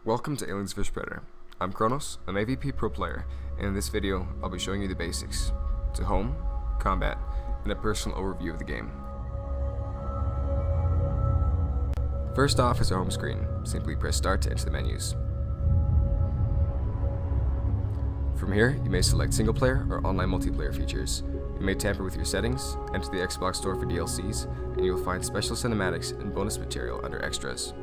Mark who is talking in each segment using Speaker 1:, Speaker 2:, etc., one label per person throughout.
Speaker 1: Welcome to Aliens vs Predator. I'm Kronos, an AvP Pro player, and in this video I'll be showing you the basics to home, combat, and a personal overview of the game. First off is our home screen. Simply press start to enter the menus. From here, you may select single player or online multiplayer features. You may tamper with your settings, enter the Xbox store for DLCs, and you will find special cinematics and bonus material under extras.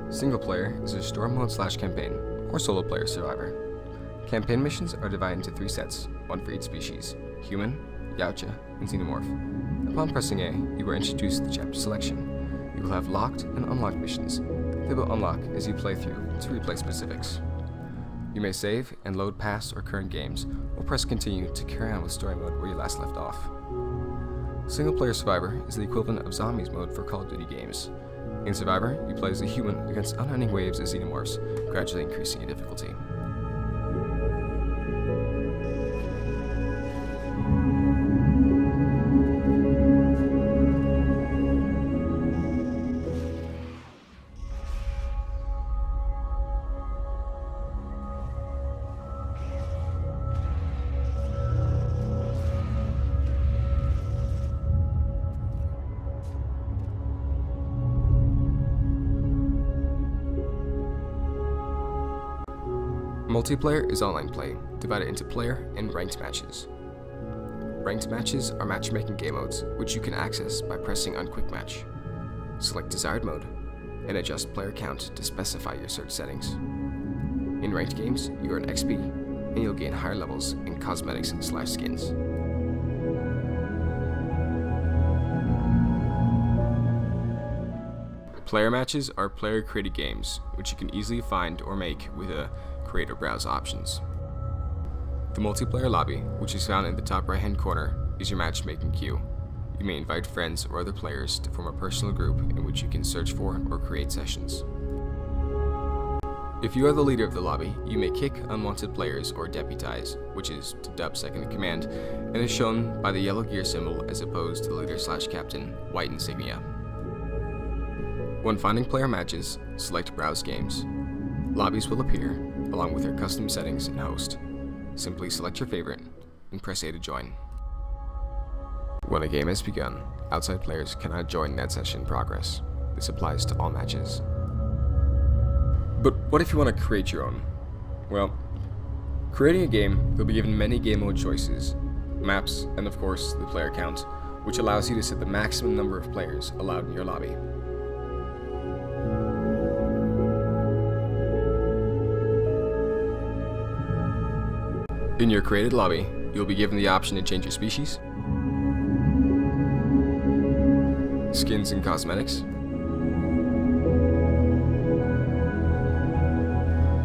Speaker 1: Single player is a story mode / campaign, or solo player survivor. Campaign missions are divided into 3 sets, one for each species: human, Yautja, and Xenomorph. Upon pressing A, you are introduced to the chapter selection. You will have locked and unlocked missions. They will unlock as you play through to replay specifics. You may save and load past or current games, or press continue to carry on with story mode where you last left off. Single player survivor is the equivalent of zombies mode for Call of Duty games. In Survivor, you play as a human against unending waves of xenomorphs, gradually increasing in difficulty. Multiplayer is online play, divided into player and ranked matches. Ranked matches are matchmaking game modes, which you can access by pressing on Quick Match. Select Desired Mode, and adjust player count to specify your search settings. In ranked games, you earn XP, and you'll gain higher levels in cosmetics / skins. Player matches are player-created games, which you can easily find or make with a create or browse options. The multiplayer lobby, which is found in the top right-hand corner, is your matchmaking queue. You may invite friends or other players to form a personal group in which you can search for or create sessions. If you are the leader of the lobby, you may kick unwanted players or deputize, which is to dub second in command, and is shown by the yellow gear symbol as opposed to the leader / captain, white insignia. When finding player matches, select Browse Games. Lobbies will appear, along with your custom settings and host. Simply select your favorite, and press A to join. When a game has begun, outside players cannot join that session in progress. This applies to all matches. But what if you want to create your own? Well, creating a game, you'll be given many game mode choices, maps, and of course, the player count, which allows you to set the maximum number of players allowed in your lobby. In your created lobby, you'll be given the option to change your species, skins and cosmetics,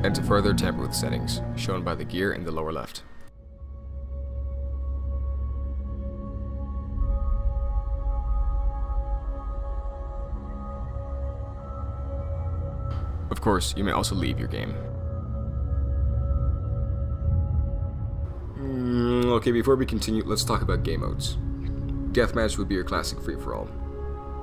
Speaker 1: and to further tamper with settings, shown by the gear in the lower left. Of course, you may also leave your game. Okay, before we continue, let's talk about game modes. Deathmatch would be your classic free-for-all.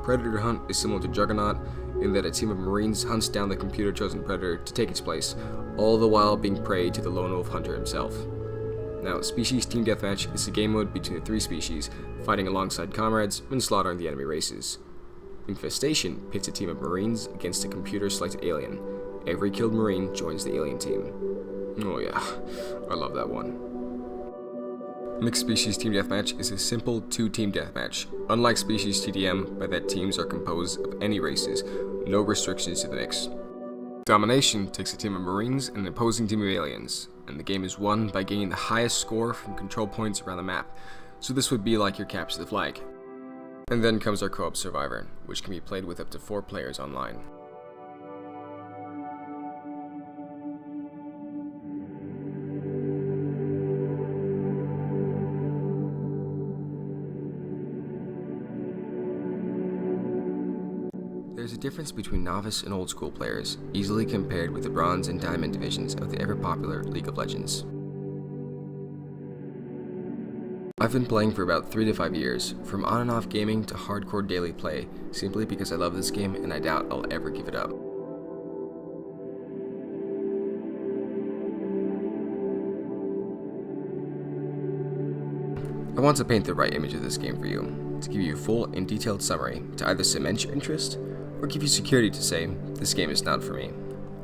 Speaker 1: Predator Hunt is similar to Juggernaut in that a team of Marines hunts down the computer-chosen predator to take its place, all the while being prey to the lone wolf hunter himself. Now, Species Team Deathmatch is a game mode between the 3 species, fighting alongside comrades when slaughtering the enemy races. Infestation pits a team of Marines against a computer-selected alien. Every killed Marine joins the alien team. Oh yeah, I love that one. Mixed Species Team Deathmatch is a simple 2-team deathmatch. Unlike Species TDM, by that teams are composed of any races, no restrictions to the mix. Domination takes a team of Marines and an opposing team of aliens, and the game is won by gaining the highest score from control points around the map, so this would be like your capture the flag. And then comes our co-op Survivor, which can be played with up to 4 players online. There's a difference between novice and old school players, easily compared with the bronze and diamond divisions of the ever-popular League of Legends. I've been playing for about 3 to 5 years, from on and off gaming to hardcore daily play, simply because I love this game and I doubt I'll ever give it up. I want to paint the right image of this game for you, to give you a full and detailed summary to either cement your interest or give you security to say, this game is not for me.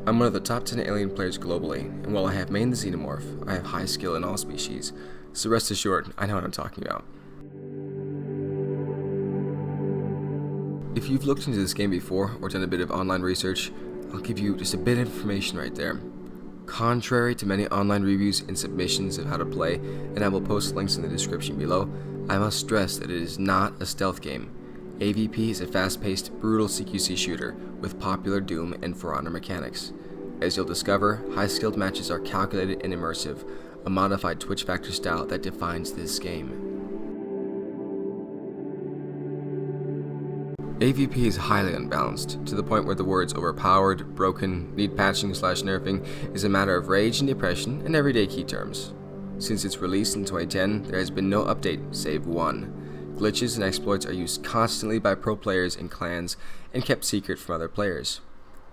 Speaker 1: I'm one of the top 10 alien players globally, and while I have mained the Xenomorph, I have high skill in all species, so rest assured, I know what I'm talking about. If you've looked into this game before or done a bit of online research, I'll give you just a bit of information right there. Contrary to many online reviews and submissions of how to play, and I will post links in the description below, I must stress that it is not a stealth game. AvP is a fast-paced, brutal CQC shooter with popular Doom and For Honor mechanics. As you'll discover, high-skilled matches are calculated and immersive, a modified Twitch Factor style that defines this game. AvP is highly unbalanced, to the point where the words overpowered, broken, need patching/nerfing is a matter of rage and depression and everyday key terms. Since its release in 2010, there has been no update, save one. Glitches and exploits are used constantly by pro players and clans and kept secret from other players.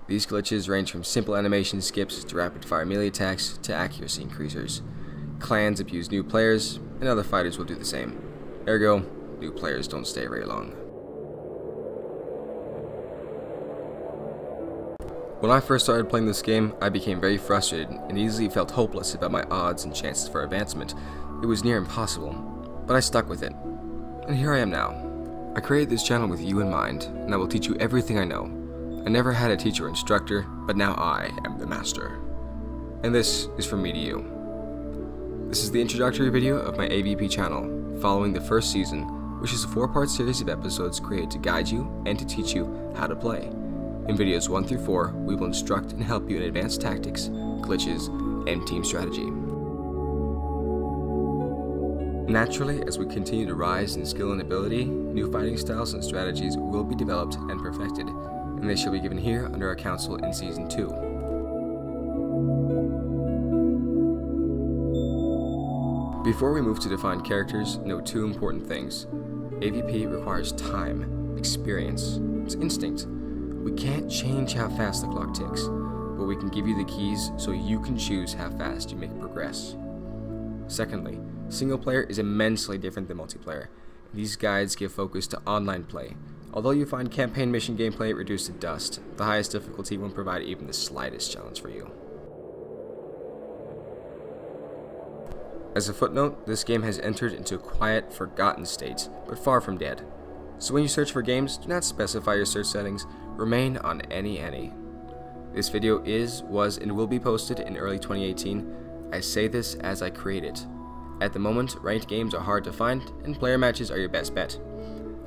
Speaker 1: These glitches range from simple animation skips to rapid-fire melee attacks to accuracy increasers. Clans abuse new players, and other fighters will do the same. Ergo, new players don't stay very long. When I first started playing this game, I became very frustrated and easily felt hopeless about my odds and chances for advancement. It was near impossible, but I stuck with it. And here I am now. I created this channel with you in mind, and I will teach you everything I know. I never had a teacher or instructor, but now I am the master. And this is from me to you. This is the introductory video of my AvP channel, following the first season, which is a 4-part series of episodes created to guide you and to teach you how to play. In videos 1 through 4, we will instruct and help you in advanced tactics, glitches, and team strategy. Naturally, as we continue to rise in skill and ability, new fighting styles and strategies will be developed and perfected, and they shall be given here under our counsel in Season 2. Before we move to define characters, note 2 important things. AvP requires time, experience, it's instinct. We can't change how fast the clock ticks, but we can give you the keys so you can choose how fast you make progress. Secondly, single player is immensely different than multiplayer. These guides give focus to online play. Although you find campaign mission gameplay reduced to dust, the highest difficulty won't provide even the slightest challenge for you. As a footnote, this game has entered into a quiet, forgotten state, but far from dead. So when you search for games, do not specify your search settings, remain on any. This video was, and will be posted in early 2018. I say this as I create it. At the moment, ranked games are hard to find, and player matches are your best bet.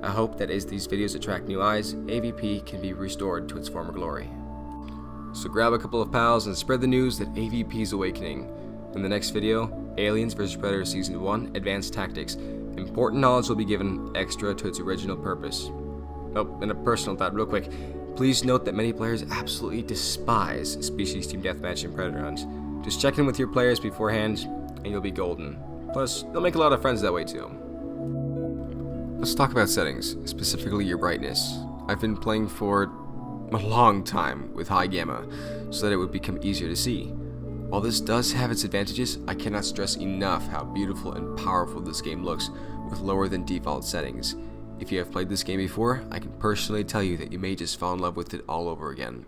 Speaker 1: I hope that as these videos attract new eyes, AvP can be restored to its former glory. So grab a couple of pals and spread the news that AvP is awakening. In the next video, Aliens vs Predator Season 1 Advanced Tactics. Important knowledge will be given extra to its original purpose. Oh, and a personal thought real quick. Please note that many players absolutely despise Species Team Deathmatch and Predator Hunt. Just check in with your players beforehand, and you'll be golden. Plus, you'll make a lot of friends that way too. Let's talk about settings, specifically your brightness. I've been playing for a long time with high gamma, so that it would become easier to see. While this does have its advantages, I cannot stress enough how beautiful and powerful this game looks with lower than default settings. If you have played this game before, I can personally tell you that you may just fall in love with it all over again.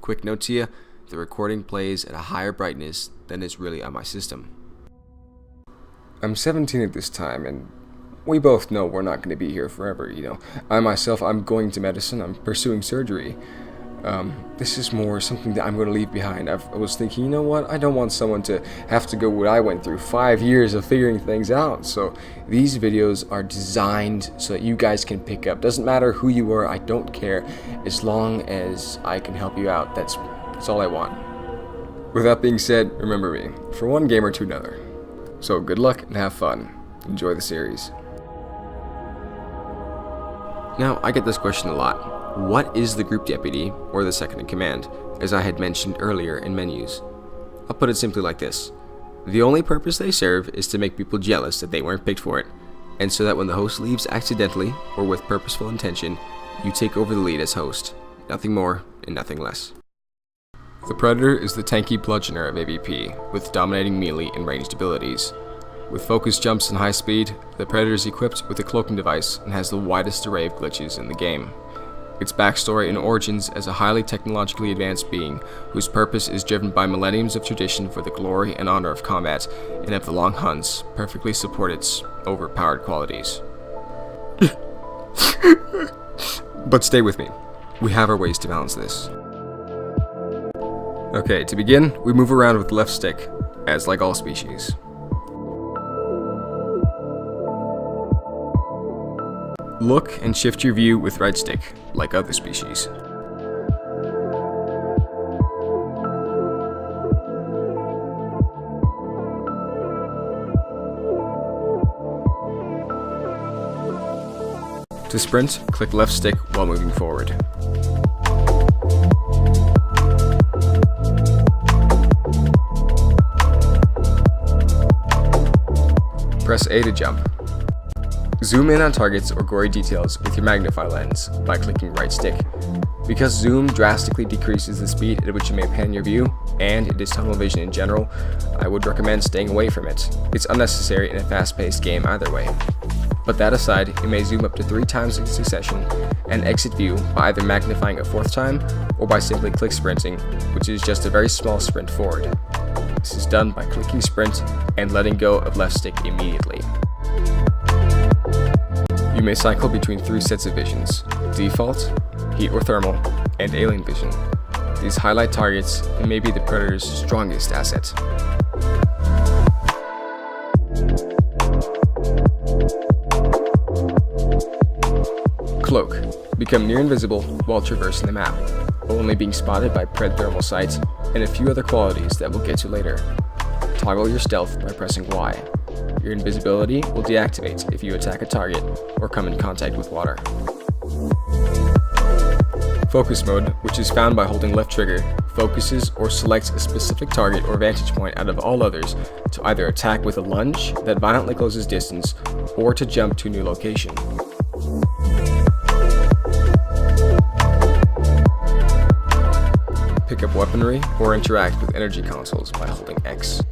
Speaker 1: Quick note to you, the recording plays at a higher brightness than is really on my system. I'm 17 at this time, and we both know we're not going to be here forever, I'm going to medicine, I'm pursuing surgery. This is more something that I'm going to leave behind. I was thinking, you know what, I don't want someone to have to go what I went through, 5 years of figuring things out. So these videos are designed so that you guys can pick up. Doesn't matter who you are, I don't care. As long as I can help you out, that's all I want. With that being said, remember me, for one gamer to another. So good luck and have fun. Enjoy the series. Now, I get this question a lot. What is the group deputy, or the second in command, as I had mentioned earlier in menus? I'll put it simply like this. The only purpose they serve is to make people jealous that they weren't picked for it, and so that when the host leaves accidentally, or with purposeful intention, you take over the lead as host. Nothing more and nothing less. The Predator is the tanky bludgeoner of AvP, with dominating melee and ranged abilities. With focus jumps and high speed, the Predator is equipped with a cloaking device and has the widest array of glitches in the game. Its backstory and origins as a highly technologically advanced being whose purpose is driven by millenniums of tradition for the glory and honor of combat and of the long hunts perfectly support its overpowered qualities. But stay with me. We have our ways to balance this. Okay, to begin, we move around with the left stick, as like all species. Look and shift your view with right stick, like other species. To sprint, click left stick while moving forward. Press A to jump. Zoom in on targets or gory details with your magnify lens by clicking right stick. Because zoom drastically decreases the speed at which you may pan your view, and it is tunnel vision in general, I would recommend staying away from it. It's unnecessary in a fast-paced game either way. But that aside, you may zoom up to 3 times in succession and exit view by either magnifying a 4th time or by simply click sprinting, which is just a very small sprint forward. This is done by clicking sprint and letting go of left stick immediately. You may cycle between 3 sets of visions: default, heat or thermal, and alien vision. These highlight targets and may be the Predator's strongest asset. Cloak. Become near invisible while traversing the map, only being spotted by Pred thermal sight and a few other qualities that we'll get to later. Toggle your stealth by pressing Y. Your invisibility will deactivate if you attack a target or come in contact with water. Focus mode, which is found by holding left trigger, focuses or selects a specific target or vantage point out of all others to either attack with a lunge that violently closes distance or to jump to a new location. Pick up weaponry or interact with energy consoles by holding X.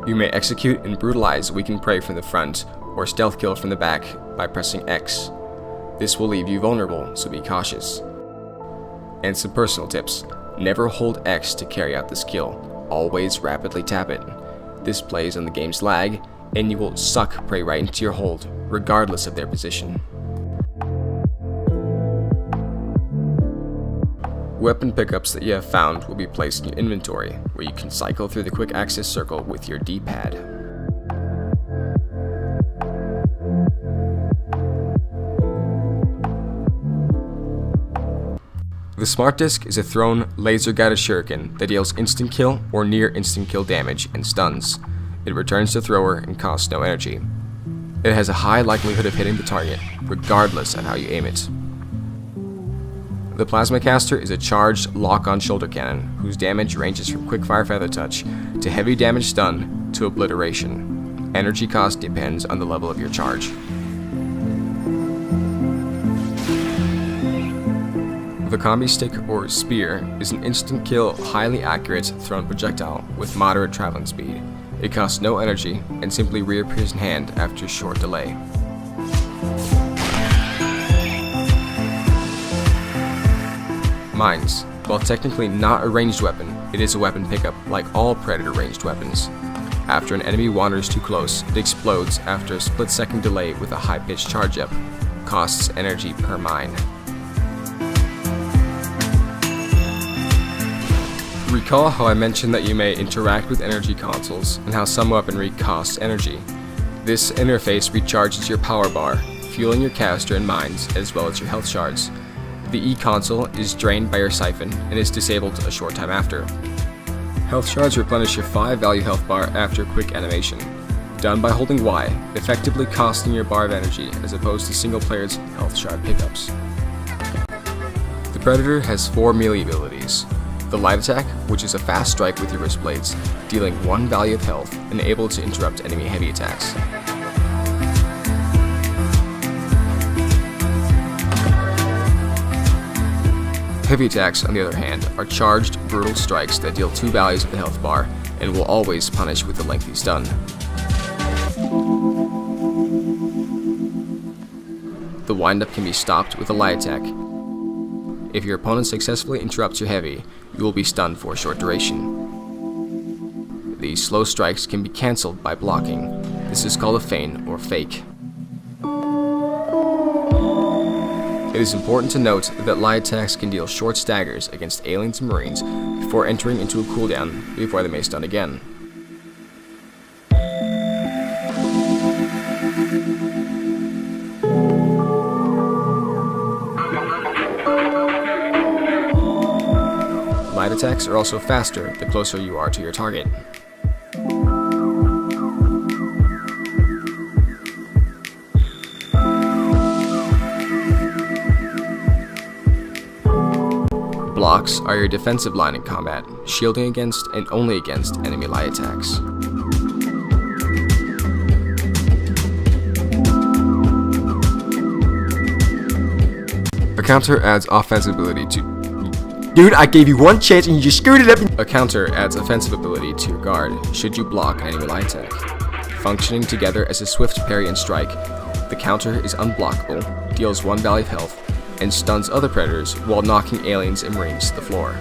Speaker 1: You may execute and brutalize weakened prey from the front, or stealth kill from the back by pressing X. This will leave you vulnerable, so be cautious. And some personal tips: never hold X to carry out this kill, always rapidly tap it. This plays on the game's lag, and you will suck prey right into your hold, regardless of their position. Weapon pickups that you have found will be placed in your inventory, where you can cycle through the quick access circle with your D-pad. The Smart Disc is a thrown, laser-guided shuriken that deals instant kill or near instant kill damage and stuns. It returns to thrower and costs no energy. It has a high likelihood of hitting the target, regardless of how you aim it. The Plasma Caster is a charged, lock-on shoulder cannon, whose damage ranges from quickfire feather touch to heavy damage stun to obliteration. Energy cost depends on the level of your charge. The Combi Stick, or Spear, is an instant kill, highly accurate thrown projectile with moderate traveling speed. It costs no energy and simply reappears in hand after a short delay. Mines. While technically not a ranged weapon, it is a weapon pickup like all Predator ranged weapons. After an enemy wanders too close, it explodes after a split-second delay with a high-pitched charge up. Costs energy per mine. Recall how I mentioned that you may interact with energy consoles and how some weaponry costs energy. This interface recharges your power bar, fueling your caster and mines as well as your health shards. The E-console is drained by your siphon and is disabled a short time after. Health shards replenish your 5 value health bar after a quick animation, done by holding Y, effectively costing your bar of energy as opposed to single player's health shard pickups. The The Predator has 4 melee abilities. The Light Attack, which is a fast strike with your wrist blades, dealing 1 value of health and able to interrupt enemy heavy attacks. Heavy attacks, on the other hand, are charged, brutal strikes that deal 2 values of the health bar and will always punish with a lengthy stun. The windup can be stopped with a light attack. If your opponent successfully interrupts your heavy, you will be stunned for a short duration. These slow strikes can be cancelled by blocking. This is called a feign or fake. It is important to note that light attacks can deal short staggers against aliens and marines before entering into a cooldown before they may stun again. Light attacks are also faster the closer you are to your target. Blocks are your defensive line in combat, shielding against and only against enemy light attacks. A counter adds offensive ability to... Dude, I gave you one chance and you just screwed it up! A counter adds offensive ability to your guard should you block an enemy light attack. Functioning together as a swift parry and strike, the counter is unblockable, deals 1 value of health, and stuns other predators while knocking aliens and marines to the floor.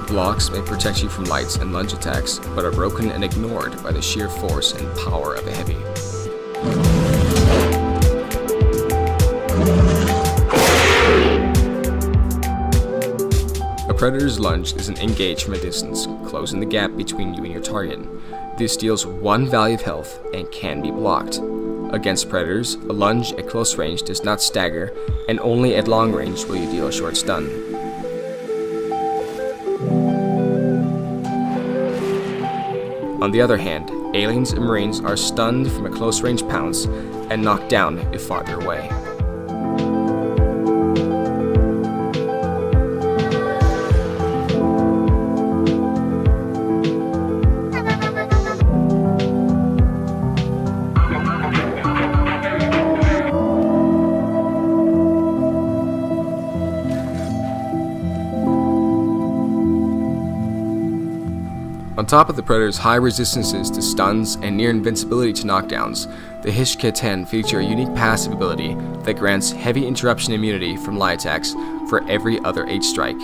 Speaker 1: Blocks may protect you from lights and lunge attacks, but are broken and ignored by the sheer force and power of a heavy. A Predator's lunge is an engage from a distance, closing the gap between you and your target. This deals 1 value of health and can be blocked. Against Predators, a lunge at close range does not stagger, and only at long range will you deal a short stun. On the other hand, aliens and marines are stunned from a close range pounce and knocked down if farther away. On top of the Predator's high resistances to stuns and near invincibility to knockdowns, the AvP2010 feature a unique passive ability that grants heavy interruption immunity from light attacks for every other H-strike.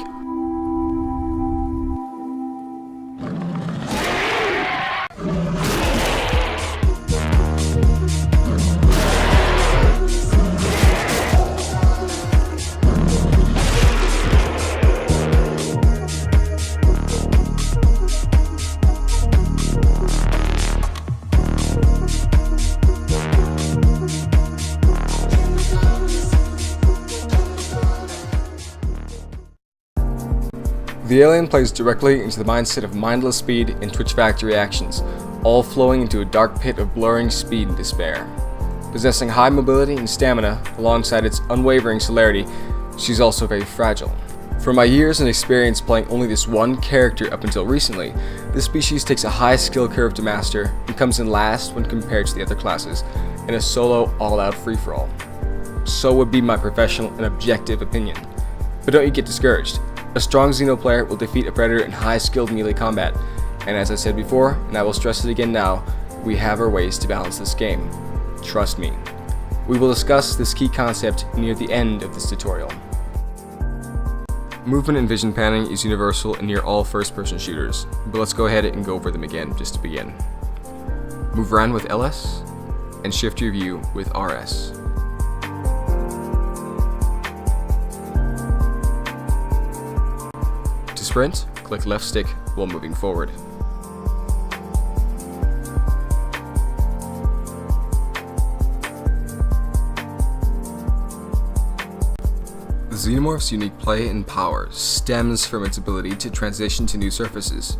Speaker 1: The alien plays directly into the mindset of mindless speed and twitch factor reactions, all flowing into a dark pit of blurring speed and despair. Possessing high mobility and stamina, alongside its unwavering celerity, she's also very fragile. From my years and experience playing only this one character up until recently, this species takes a high skill curve to master and comes in last when compared to the other classes in a solo all-out free-for-all. So would be my professional and objective opinion. But don't you get discouraged. A strong Xeno player will defeat a Predator in high-skilled melee combat, and as I said before, and I will stress it again now, we have our ways to balance this game. Trust me. We will discuss this key concept near the end of this tutorial. Movement and vision panning is universal in near all first-person shooters, but let's go ahead and go over them again just to begin. Move around with LS, and shift your view with RS. To sprint, click left stick while moving forward. The Xenomorph's unique play and power stems from its ability to transition to new surfaces.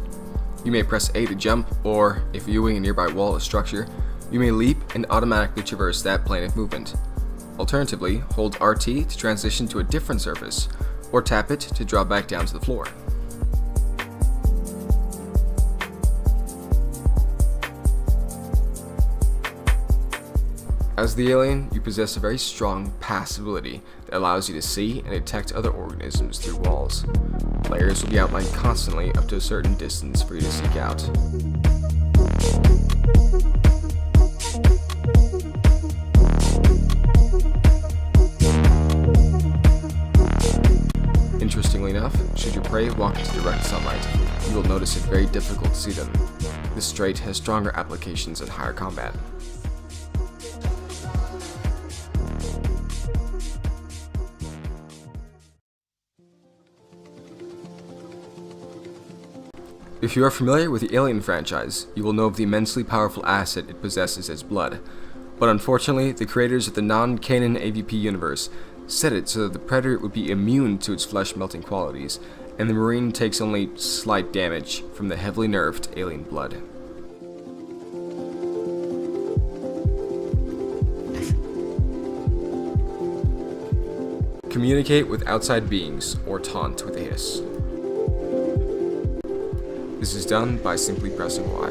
Speaker 1: You may press A to jump, or, if viewing a nearby wall or structure, you may leap and automatically traverse that plane of movement. Alternatively, hold RT to transition to a different surface, or tap it to drop back down to the floor. As the alien, you possess a very strong pass ability that allows you to see and detect other organisms through walls. Layers will be outlined constantly up to a certain distance for you to seek out. Interestingly enough, should your prey walk into direct sunlight, you will notice it very difficult to see them. This trait has stronger applications in higher combat. If you are familiar with the Alien franchise, you will know of the immensely powerful asset it possesses as blood. But unfortunately, the creators of the non-canon AvP universe set it so that the Predator would be immune to its flesh-melting qualities, and the Marine takes only slight damage from the heavily nerfed alien blood. Communicate with outside beings, or taunt with a hiss. This is done by simply pressing Y.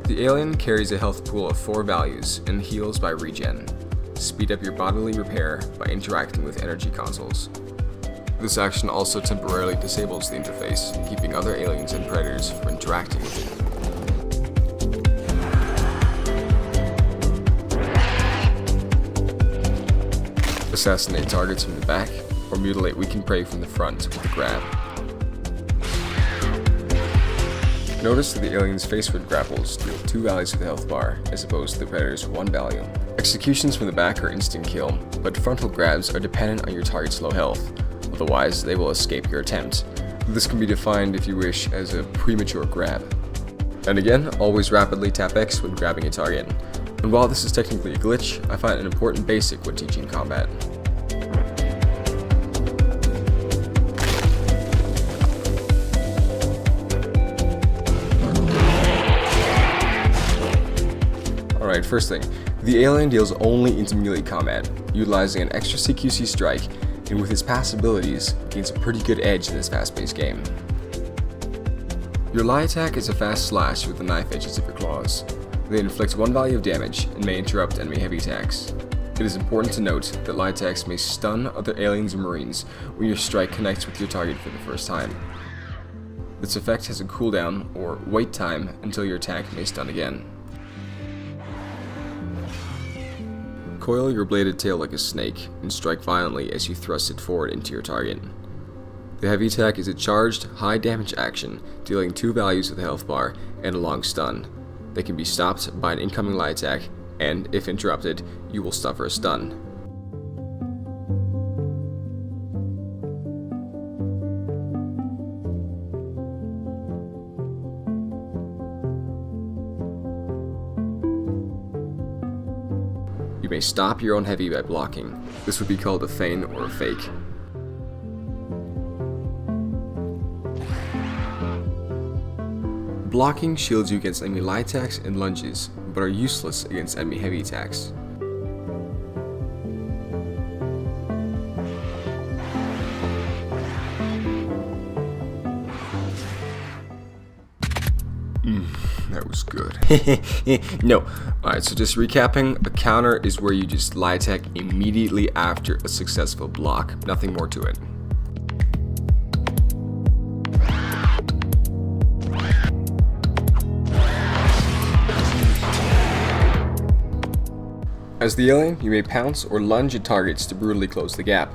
Speaker 1: The alien carries a health pool of 4 values and heals by regen. Speed up your bodily repair by interacting with energy consoles. This action also temporarily disables the interface, keeping other aliens and predators from interacting with it. Assassinate targets from the back, or mutilate weakened prey from the front with a grab. Notice that the alien's faceward grapples deal 2 values of the health bar, as opposed to the predator's 1 value. Executions from the back are instant kill, but frontal grabs are dependent on your target's low health, otherwise they will escape your attempt. This can be defined, if you wish, as a premature grab. And again, always rapidly tap X when grabbing a target. And while this is technically a glitch, I find it an important basic when teaching combat. Alright, first thing. The alien deals only into melee combat, utilizing an extra CQC strike, and with his pass abilities, gains a pretty good edge in this fast-paced game. Your lie attack is a fast slash with the knife edges of your claws. They inflict 1 value of damage and may interrupt enemy heavy attacks. It is important to note that lie attacks may stun other aliens or marines when your strike connects with your target for the first time. This effect has a cooldown, or wait time, until your attack may stun again. Coil your bladed tail like a snake, and strike violently as you thrust it forward into your target. The heavy attack is a charged, high damage action, dealing 2 values of the health bar and a long stun. They can be stopped by an incoming lie attack, and if interrupted, you will suffer a stun. You may stop your own heavy by blocking. This would be called a feign or a fake. Blocking shields you against enemy light attacks and lunges, but are useless against enemy heavy attacks. That was good. No. Alright, so just recapping, a counter is where you just lie attack immediately after a successful block. Nothing more to it. As the alien, you may pounce or lunge at targets to brutally close the gap.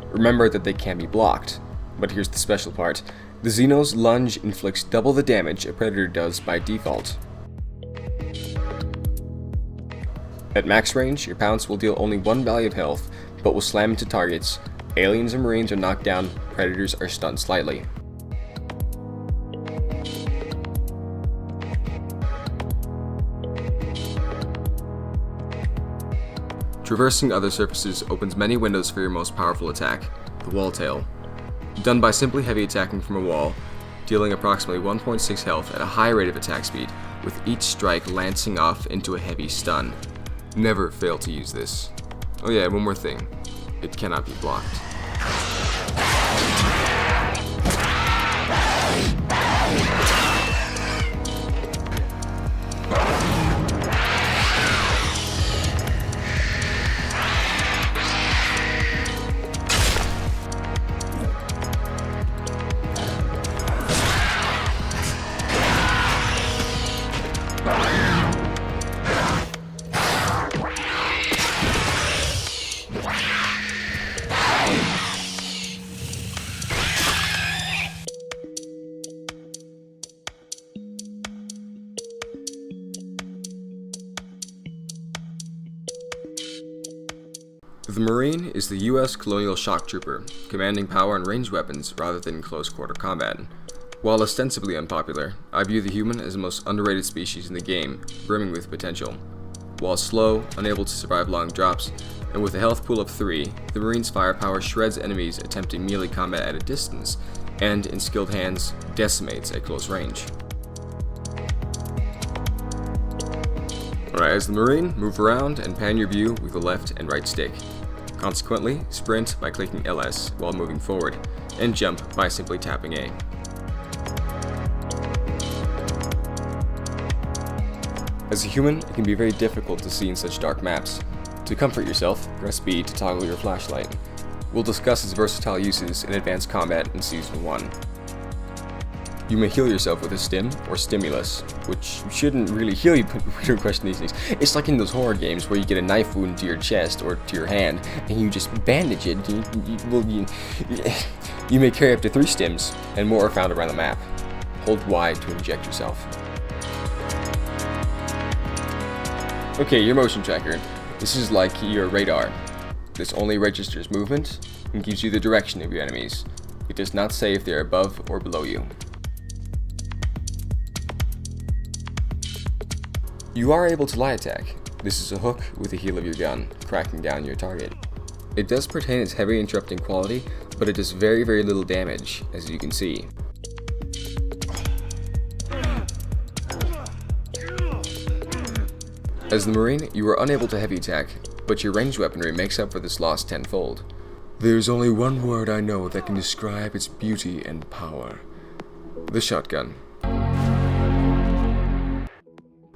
Speaker 1: Remember that they can be blocked. But here's the special part. The Xeno's lunge inflicts double the damage a predator does by default. At max range, your pounce will deal only one value of health, but will slam into targets. Aliens and Marines are knocked down, Predators are stunned slightly. Traversing other surfaces opens many windows for your most powerful attack, the wall tail. Done by simply heavy attacking from a wall, dealing approximately 1.6 health at a high rate of attack speed, with each strike lancing off into a heavy stun. Never fail to use this. Oh yeah, one more thing. It cannot be blocked. The Marine is the US colonial shock trooper, commanding power and ranged weapons rather than close-quarter combat. While ostensibly unpopular, I view the human as the most underrated species in the game, brimming with potential. While slow, unable to survive long drops, and with a health pool of 3, the Marine's firepower shreds enemies attempting melee combat at a distance, and, in skilled hands, decimates at close range. Alright, as the Marine, move around and pan your view with the left and right stick. Consequently, sprint by clicking LS while moving forward, and jump by simply tapping A. As a human, it can be very difficult to see in such dark maps. To comfort yourself, press B to toggle your flashlight. We'll discuss its versatile uses in Advanced Combat in Season 1. You may heal yourself with a stim or stimulus, which shouldn't really heal you, but we don't question these things. It's like in those horror games where you get a knife wound to your chest or to your hand, and you just bandage it. You may carry up to 3 stims, and more are found around the map. Hold Y to inject yourself. Okay, your motion tracker. This is like your radar. This only registers movement and gives you the direction of your enemies. It does not say if they are above or below you. You are able to light attack. This is a hook with the heel of your gun, cracking down your target. It does retain its heavy interrupting quality, but it does very little damage, as you can see. As the Marine, you are unable to heavy attack, but your ranged weaponry makes up for this loss tenfold. There's only one word I know that can describe its beauty and power. The shotgun.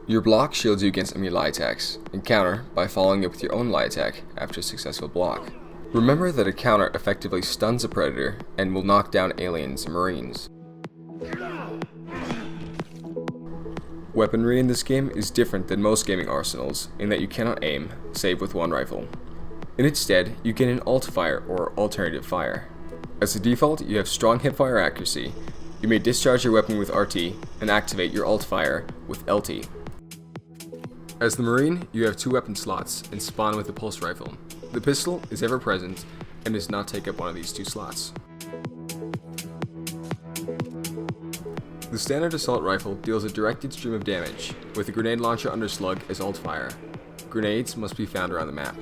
Speaker 1: Your block shields you against enemy light attacks, and counter by following up with your own light attack after a successful block. Remember that a counter effectively stuns a predator and will knock down aliens and Marines. Weaponry in this game is different than most gaming arsenals in that you cannot aim, save with one rifle. In its stead, you get an alt fire or alternative fire. As a default, you have strong hipfire accuracy. You may discharge your weapon with RT and activate your alt fire with LT. As the Marine, you have 2 weapon slots and spawn with a pulse rifle. The pistol is ever present and does not take up one of these 2 slots. The standard assault rifle deals a directed stream of damage, with a grenade launcher underslug as alt fire. Grenades must be found around the map.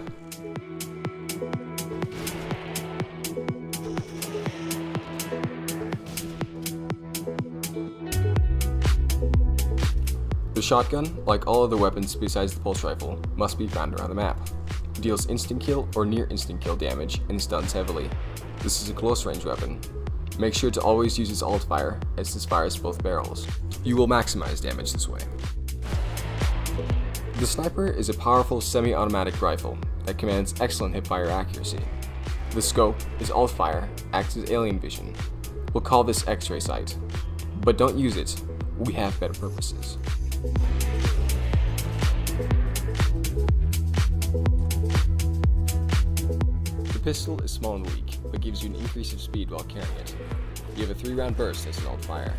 Speaker 1: The shotgun, like all other weapons besides the pulse rifle, must be found around the map. It deals instant kill or near instant kill damage and stuns heavily. This is a close range weapon. Make sure to always use its alt fire, as this fires both barrels. You will maximize damage this way. The sniper is a powerful semi-automatic rifle that commands excellent hipfire accuracy. The scope is alt fire, acts as alien vision. We'll call this X-ray sight. But don't use it, we have better purposes. The pistol is small and weak, but gives you an increase of speed while carrying it. You have a 3-round burst as an alt fire.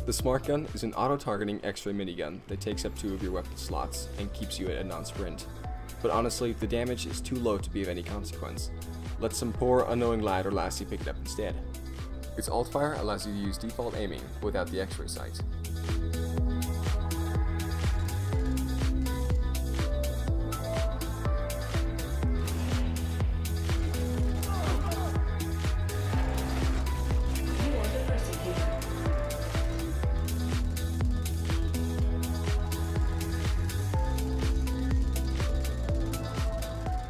Speaker 1: The Smart Gun is an auto-targeting X-ray minigun that takes up 2 of your weapon slots and keeps you at a non-sprint. But honestly, the damage is too low to be of any consequence. Let some poor, unknowing lad or lassie pick it up instead. Its alt-fire allows you to use default aiming without the X-ray sight.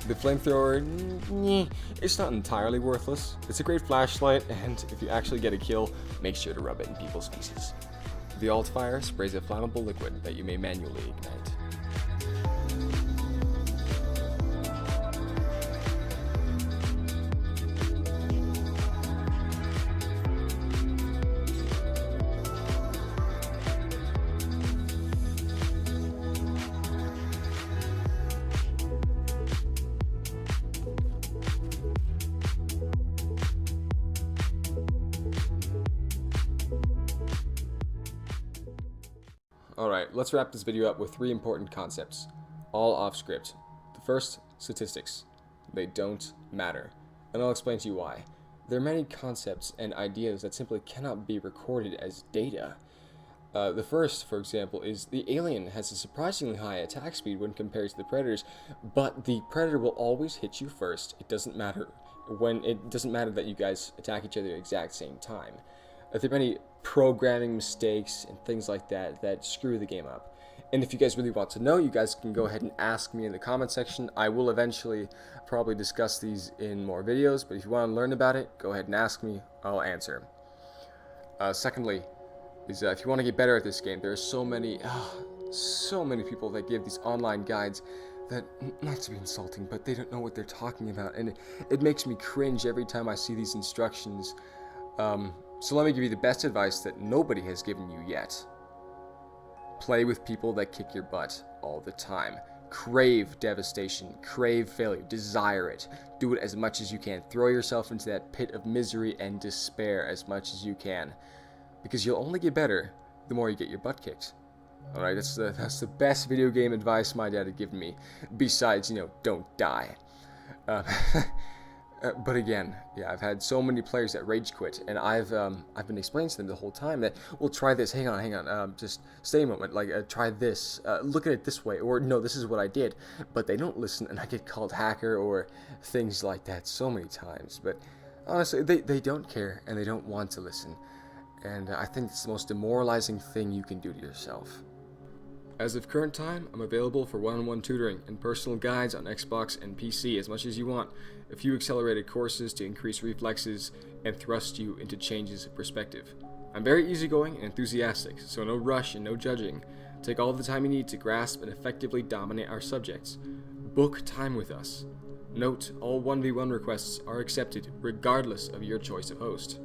Speaker 1: The flamethrower, it's not entirely worthless. It's a great flashlight, and if you actually get a kill, make sure to rub it in people's faces. The alt-fire sprays a flammable liquid that you may manually ignite. Alright, let's wrap this video up with 3 important concepts, all off script. The first, statistics. They don't matter, and I'll explain to you why. There are many concepts and ideas that simply cannot be recorded as data. The first, for example, is the alien has a surprisingly high attack speed when compared to the predators, but the predator will always hit you first. It doesn't matter that you guys attack each other at the exact same time. There are many programming mistakes and things like that that screw the game up. And if you guys really want to know, you guys can go ahead and ask me in the comment section. I will eventually probably discuss these in more videos, but if you want to learn about it, go ahead and ask me. I'll answer. Secondly, is if you want to get better at this game, there are so many people that give these online guides that, not to be insulting, but they don't know what they're talking about, and it makes me cringe every time I see these instructions. So let me give you the best advice that nobody has given you yet. Play with people that kick your butt all the time. Crave devastation, crave failure, desire it. Do it as much as you can. Throw yourself into that pit of misery and despair as much as you can. Because you'll only get better the more you get your butt kicked. Alright, that's the best video game advice my dad had given me. Besides, don't die. But again, yeah, I've had so many players that rage quit, and I've been explaining to them the whole time that, well, try this, hang on, just stay a moment, try this, look at it this way, or no, this is what I did, but they don't listen, and I get called hacker or things like that so many times. But honestly, they don't care, and they don't want to listen, and I think it's the most demoralizing thing you can do to yourself. As of current time, I'm available for one-on-one tutoring and personal guides on Xbox and PC as much as you want, a few accelerated courses to increase reflexes and thrust you into changes of perspective. I'm very easygoing and enthusiastic, so no rush and no judging. Take all the time you need to grasp and effectively dominate our subjects. Book time with us. Note, all 1v1 requests are accepted regardless of your choice of host.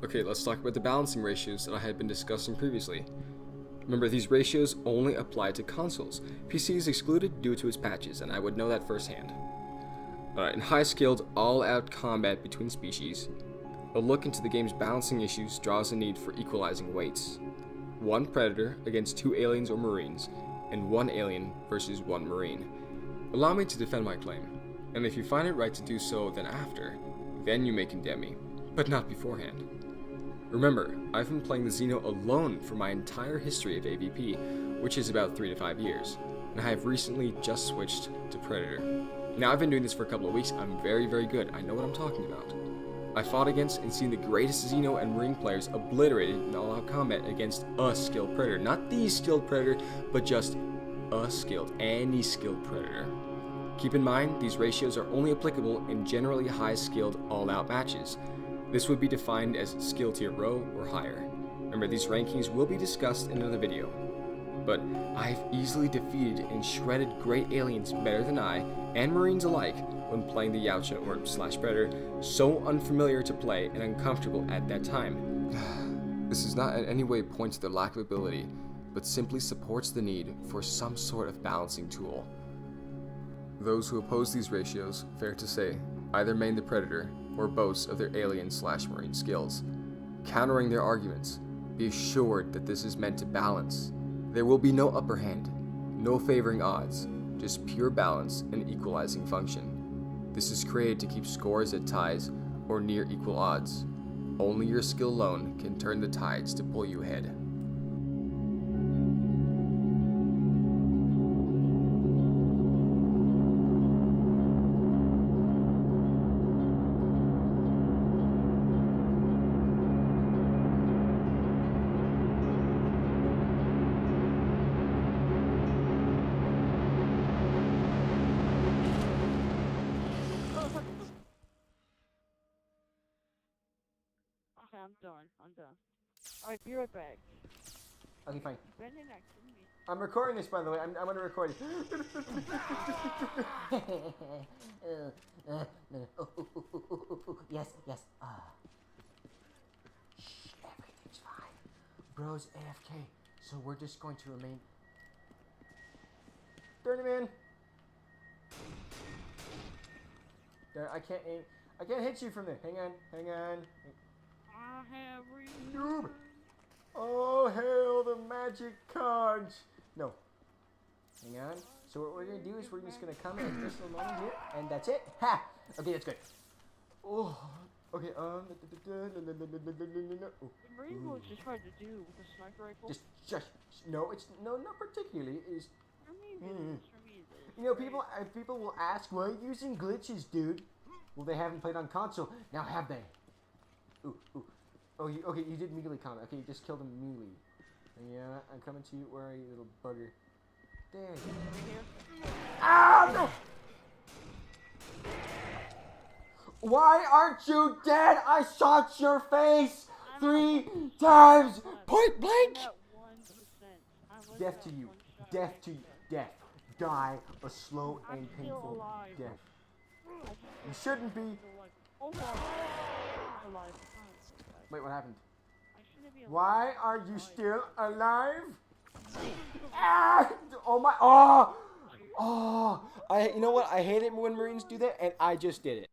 Speaker 1: Okay, let's talk about the balancing ratios that I had been discussing previously. Remember, these ratios only apply to consoles. PC is excluded due to its patches, and I would know that firsthand. In high-skilled, all-out combat between species, a look into the game's balancing issues draws a need for equalizing weights. 1 predator against 2 aliens or marines, and 1 alien versus 1 marine. Allow me to defend my claim, and if you find it right to do so then after, then you may condemn me, but not beforehand. Remember, I've been playing the Xeno alone for my entire history of AvP, which is about 3 to 5 years, and I have recently just switched to Predator. Now, I've been doing this for a couple of weeks. I'm very, very good. I know what I'm talking about. I fought against and seen the greatest Xeno and Marine players obliterated in all-out combat against a skilled Predator. Not the skilled Predator, but just a skilled, any skilled Predator. Keep in mind, these ratios are only applicable in generally high-skilled all-out matches. This would be defined as skill tier Rho or higher. Remember, these rankings will be discussed in another video. But I've easily defeated and shredded great aliens better than I, and Marines alike, when playing the Yautja or Predator, so unfamiliar to play and uncomfortable at that time. This does not in any way point to their lack of ability, but simply supports the need for some sort of balancing tool. Those who oppose these ratios, fair to say, either main the Predator or boast of their alien/Marine skills. Countering their arguments, Be assured that this is meant to balance. There will be no upper hand, no favoring odds, just pure balance and equalizing function. This is created to keep scores at ties or near equal odds. Only your skill alone can turn the tides to pull you ahead.
Speaker 2: I'm done. Alright, be right back.
Speaker 1: Okay, fine.
Speaker 2: Ben didn't actually me.
Speaker 1: I'm recording this, by the way. I'm going to record it. Yes. Shh, everything's fine. Bro's AFK, so we're just going to remain. Turn him in. There, I can't aim. I can't hit you from there. Hang on.
Speaker 2: I have
Speaker 1: Noob. Oh, hail the magic cards. No. Hang on. So what we're going to do is we're just going to come in at this little moment here, and that's it. Ha! Okay, that's good. Oh, okay,
Speaker 2: The Marine was just hard to do with a sniper rifle.
Speaker 1: Just, no, it's, no, not particularly. It's,
Speaker 2: For me, it is.
Speaker 1: you know, people will ask, why are you using glitches, dude? Well, they haven't played on console. Now have they? Ooh. Oh, okay, you did melee combat. Okay, you just killed him melee. Yeah, I'm coming to you. Where are you, little bugger? There. Ah, no! Why aren't you dead? I shot your face 3 times, point blank. Death to you. Death. Die a slow and painful death. You shouldn't be. Wait, what happened? Why are you still alive? Ah! Oh my! Oh! You know what? I hate it when Marines do that, and I just did it.